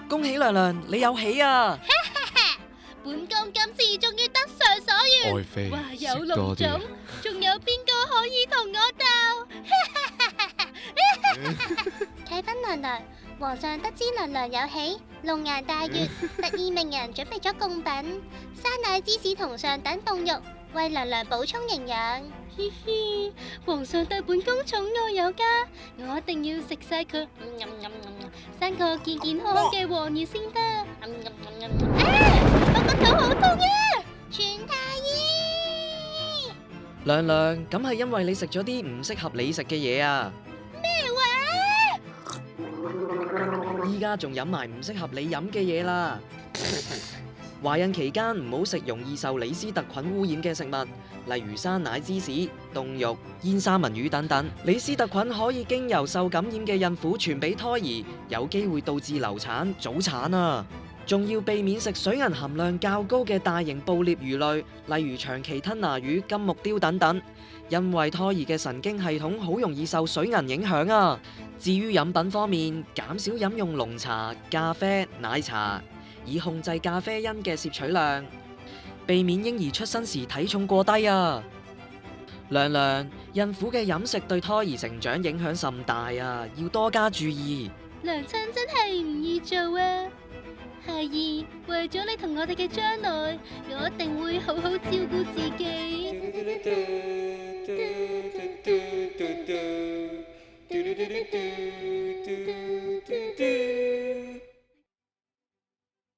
恭喜娘娘，你有喜啊！本宮今次終於得償所願，愛妃，哇有食龍種，多啲。仲有邊個可以同我鬥？啟稟娘娘，皇上得知娘娘有喜，龍顏大悅，特意命人準備咗貢品，生奶芝士同上等鳳肉，為娘娘補充營養。嘻嘻，皇上對本宮寵愛有加，我一定要食晒佢，生個健健康康嘅皇兒先得。我個肚好痛啊！全太醫，娘娘，咁係因為你食咗啲唔適合你食嘅嘢啊！咩話？依家仲飲埋唔適合你飲嘅嘢啦！懷孕期間唔好食容易受李斯特菌污染嘅食物，例如生奶芝士、凍肉、煙三文魚等等。李斯特菌可以經由受感染嘅孕婦傳俾胎兒，有機會導致流產、早產啊！仲要避免食水銀含量較高嘅大型捕獵魚類，例如長鰭吞拿魚、金目鯛等等，因為胎兒嘅神經系統好容易受水銀影響啊！至於飲品方面，減少飲用濃茶、咖啡、奶茶，以控制咖啡因嘅攝取量，避免嬰兒出生時體重過低啊！娘娘，孕婦嘅飲食對胎兒成長影響甚大啊，要多加注意。娘親真係唔易做啊！孩兒，為咗你同我哋嘅將來，我一定會好好照顧自己。